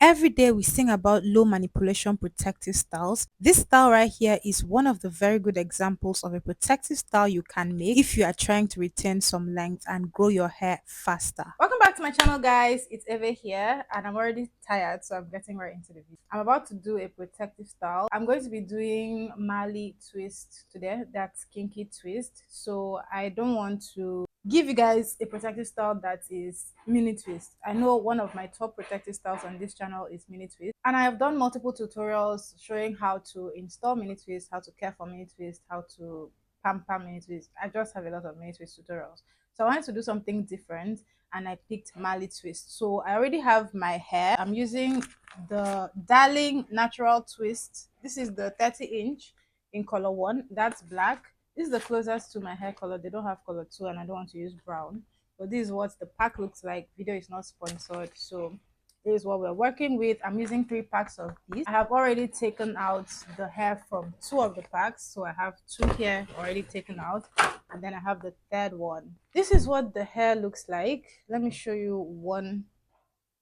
Every day we sing about low manipulation protective styles. This style right here is one of the very good examples of a protective style you can make if you are trying to retain some length and grow your hair faster. Welcome back to my channel, guys. It's Eve here and I'm already tired, so I'm getting right into the video. I'm about to do a protective style. I'm going to be doing Mali twist today. That's kinky twist. So I don't want to give you guys a protective style that is mini twist. I know one of my top protective styles on this channel is mini twist, and I have done multiple tutorials showing how to install mini twist, how to care for mini twist, how to pamper mini twist. I just have a lot of mini twist tutorials, so I wanted to do something different and I picked Mali twist. So I already have my hair. I'm using the Darling natural twist. This is the 30-inch in color 1. That's black. This is the closest to my hair color. They don't have color 2 and I don't want to use brown. But this is what the pack looks like. Video is not sponsored, so this is what we're working with. I'm using 3 packs of these. I have already taken out the hair from 2 of the packs, so I have 2 here already taken out, and then I have the third one. This is what the hair looks like. Let me show you one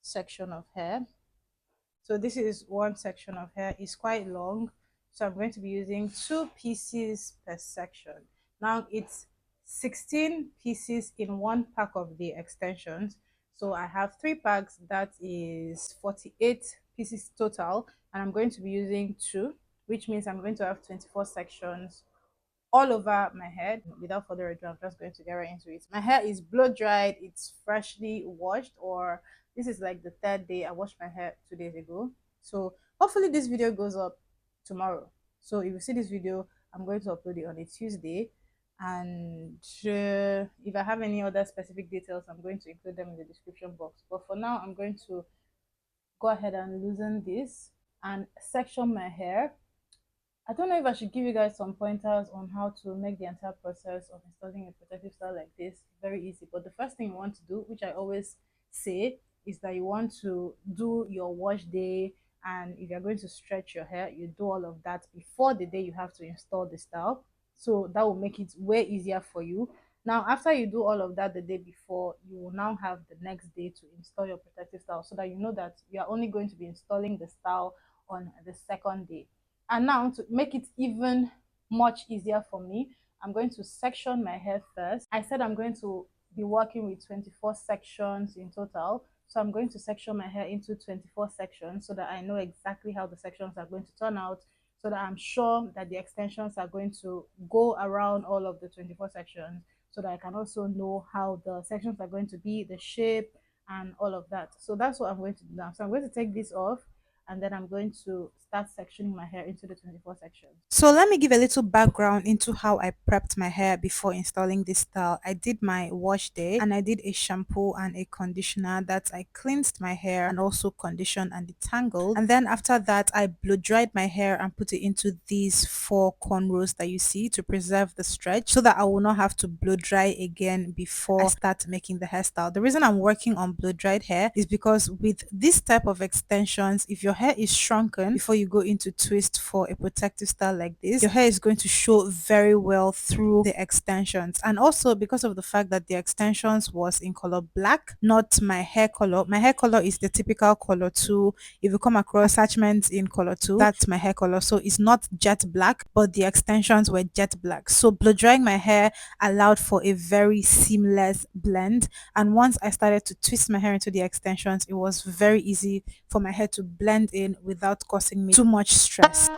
section of hair. So this is one section of hair. It's quite long, so I'm going to be using 2 pieces per section. Now it's 16 pieces in one pack of the extensions, so I have 3 packs. That is 48 pieces total, and I'm going to be using 2, which means I'm going to have 24 sections all over my head. Without further ado, I'm just going to get right into it. My hair is blow dried, it's freshly washed, or this is like the 3rd day. I washed my hair 2 days ago, so hopefully this video goes up tomorrow. So if you see this video, I'm going to upload it on a Tuesday, and if I have any other specific details, I'm going to include them in the description box. But for now, I'm going to go ahead and loosen this and section my hair. I don't know if I should give you guys some pointers on how to make the entire process of installing a protective style like this very easy. But the first thing you want to do, which I always say, is that you want to do your wash day, and if you're going to stretch your hair, you do all of that before the day you have to install the style. So that will make it way easier for you. Now, after you do all of that the day before, you will now have the next day to install your protective style, so that you know that you are only going to be installing the style on the 2nd day. And now, to make it even much easier for me, I'm going to section my hair first. I said I'm going to be working with 24 sections in total, so I'm going to section my hair into 24 sections so that I know exactly how the sections are going to turn out, so that I'm sure that the extensions are going to go around all of the 24 sections, so that I can also know how the sections are going to be, the shape, and all of that. So that's what I'm going to do now. So I'm going to take this off, and then I'm going to start sectioning my hair into the 24 sections. So let me give a little background into how I prepped my hair before installing this style. I did my wash day, and I did a shampoo and a conditioner. That I cleansed my hair and also conditioned and detangled. And then after that, I blow dried my hair and put it into these 4 cornrows that you see to preserve the stretch, so that I will not have to blow dry again before I start making the hairstyle. The reason I'm working on blow dried hair is because with this type of extensions, if your hair is shrunken before you go into twist for a protective style like this, your hair is going to show very well through the extensions. And also, because of the fact that the extensions was in color black, not my hair color. My hair color is the typical color 2. If you come across attachments in color 2, that's my hair color. So it's not jet black, but the extensions were jet black. So blow drying my hair allowed for a very seamless blend, and once I started to twist my hair into the extensions, it was very easy for my hair to blend in without causing me too much stress.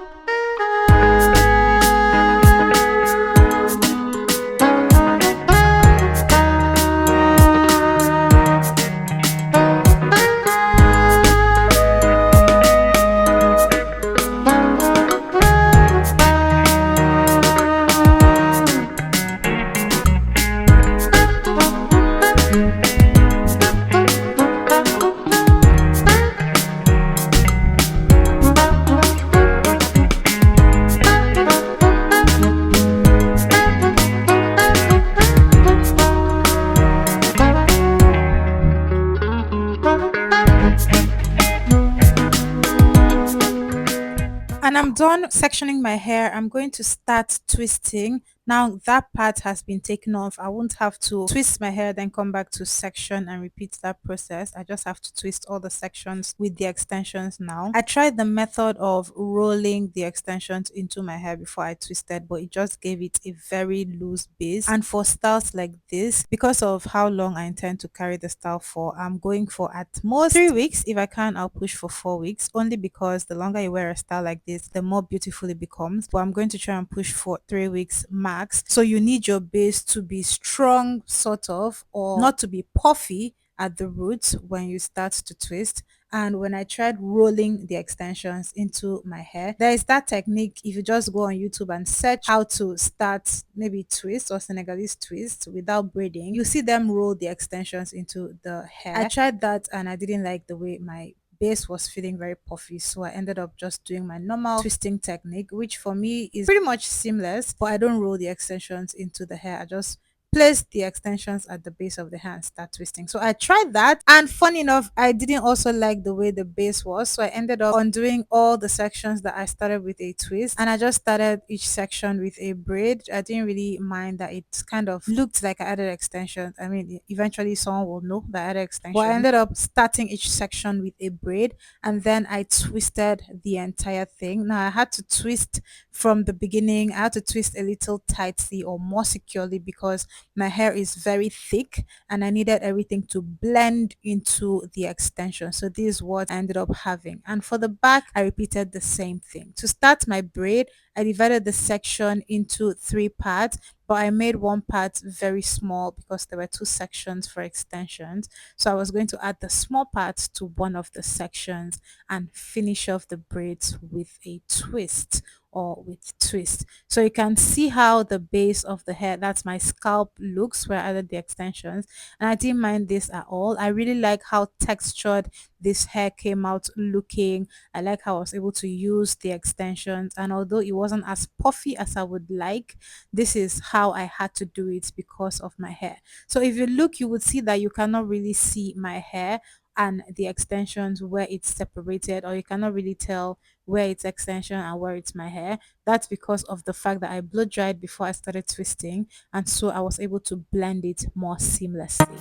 And I'm done sectioning my hair. I'm going to start twisting. Now that part has been taken off. I won't have to twist my hair, then come back to section and repeat that process. I just have to twist all the sections with the extensions now. I tried the method of rolling the extensions into my hair before I twisted, but it just gave it a very loose base. And for styles like this, because of how long I intend to carry the style for, I'm going for at most 3 weeks. If I can, I'll push for 4 weeks, only because the longer you wear a style like this, the more beautiful it becomes. But I'm going to try and push for 3 weeks max. So you need your base to be strong, sort of, or not to be puffy at the roots when you start to twist. And when I tried rolling the extensions into my hair, there is that technique. If you just go on YouTube and search how to start maybe twist or Senegalese twist without braiding, you see them roll the extensions into the hair. I tried that and I didn't like the way my base was feeling very puffy, so I ended up just doing my normal twisting technique, which for me is pretty much seamless, but I don't roll the extensions into the hair. I just place the extensions at the base of the hair and start twisting. So I tried that, and funny enough, I didn't also like the way the base was, so I ended up undoing all the sections that I started with a twist, and I just started each section with a braid. I didn't really mind that it kind of looked like I added extensions. I mean, eventually someone will know that I added extensions, but I ended up starting each section with a braid, and then I twisted the entire thing. Now I had to twist from the beginning. I had to twist a little tightly or more securely because my hair is very thick and I needed everything to blend into the extension. So this is what I ended up having. And for the back, I repeated the same thing. To start my braid, I divided the section into 3 parts, but I made one part very small because there were 2 sections for extensions. So I was going to add the small parts to one of the sections and finish off the braids with a twist or with twist. So you can see how the base of the hair, that's my scalp, looks where I added the extensions. And I didn't mind this at all. I really like how textured this hair came out looking. I like how I was able to use the extensions. And although it wasn't as puffy as I would like, this is how I had to do it because of my hair. So if you look, you would see that you cannot really see my hair and the extensions where it's separated, or you cannot really tell where it's extension and where it's my hair. That's because of the fact that I blow dried before I started twisting, and so I was able to blend it more seamlessly.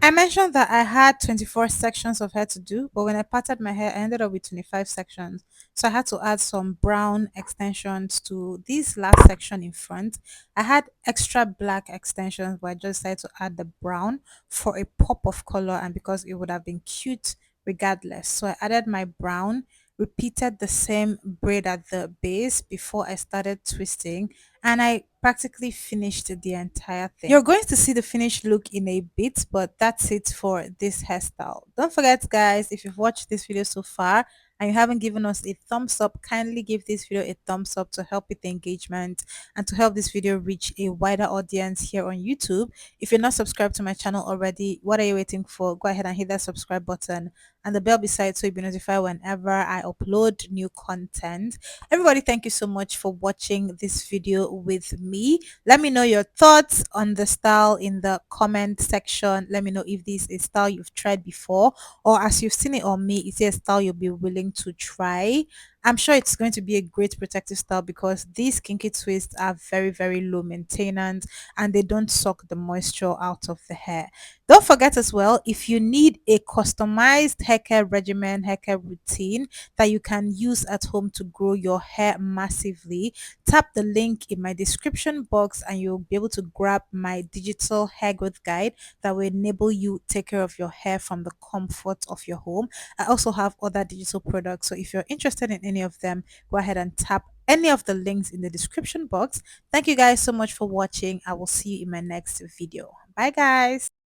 I mentioned that I had 24 sections of hair to do, but when I parted my hair, I ended up with 25 sections. So I had to add some brown extensions to this last section in front. I had extra black extensions, but I just decided to add the brown for a pop of color and because it would have been cute regardless. So I added my brown, repeated the same braid at the base before I started twisting, and I practically finished the entire thing. You're going to see the finished look in a bit, but that's it for this hairstyle. Don't forget, guys, if you've watched this video so far and you haven't given us a thumbs up, kindly give this video a thumbs up to help with the engagement and to help this video reach a wider audience here on YouTube. If you're not subscribed to my channel already, what are you waiting for? Go ahead and hit that subscribe button and the bell beside so you'll be notified whenever I upload new content. Everybody, thank you so much for watching this video with me. Let me know your thoughts on the style in the comment section. Let me know if this is a style you've tried before, or as you've seen it on me, is it a style you'll be willing to try? I'm sure it's going to be a great protective style because these kinky twists are very, very low maintenance and they don't suck the moisture out of the hair. Don't forget as well, if you need a customized hair care regimen, hair care routine that you can use at home to grow your hair massively, tap the link in my description box and you'll be able to grab my digital hair growth guide that will enable you take care of your hair from the comfort of your home. I also have other digital products, so if you're interested in any of them, go ahead and tap any of the links in the description box. Thank you guys so much for watching. I will see you in my next video. Bye guys.